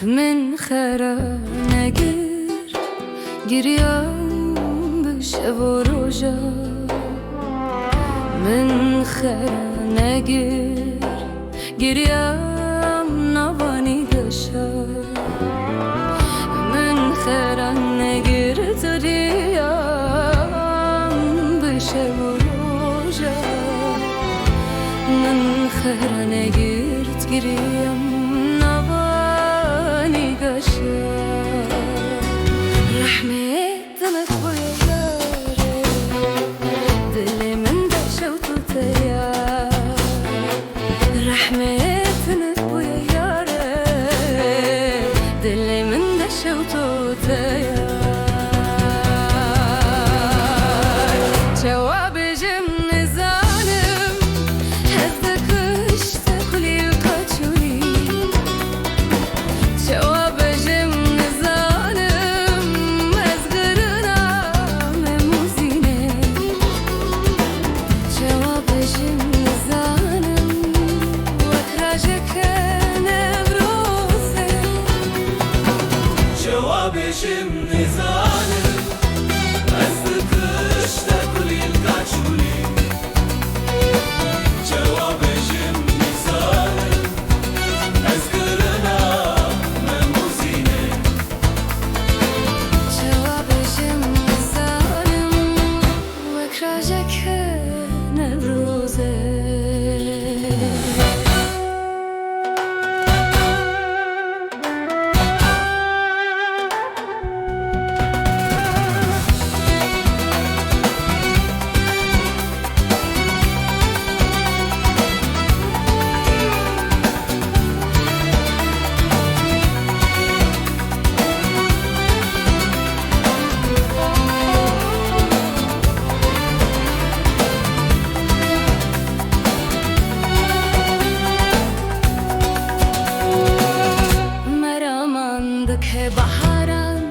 من خرا نگیر گریم بشه و روژا من خرا نگیر گریم نوانی دشا من خرا نگیر دریم بشه و روژا من خرا نگیر گریم رحمتنا خويا دلي من دشة وتوتيا رحمتنا خويا دلي من دشة وتوتيا جواب جم ظالم هزك اشتغلي القتولي جواب Şimdi zalim Azdı kışta kulil kaçuli Cevabı şimdi zalim Azgırına memuzine Cevabı şimdi zalim Vekrajek nevruze که بهاران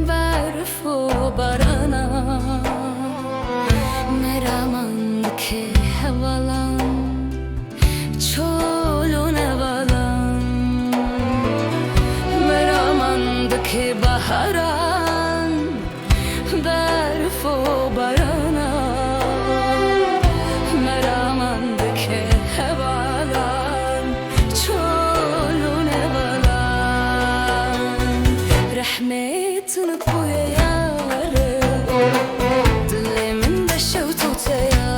برف و بارانان مرامند که هوالان چولون هوالان مرامند که بهاران برف و بارانان مرامند که هوالان چولون رحمتنا خويا يا دلي من دشة وتوتيا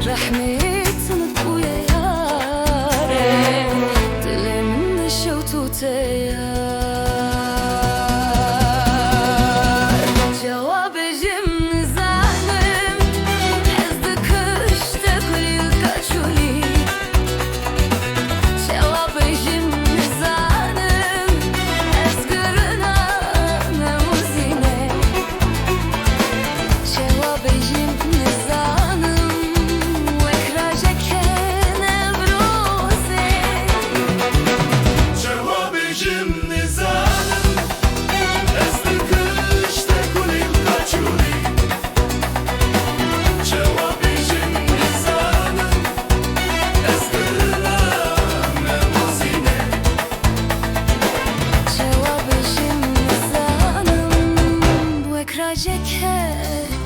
رحمتنا خويا يا دلي من دشة وتوتيا جواب جم ظالم حزدك اشتغلي الكاتشولي جواب جم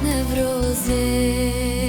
Nevroze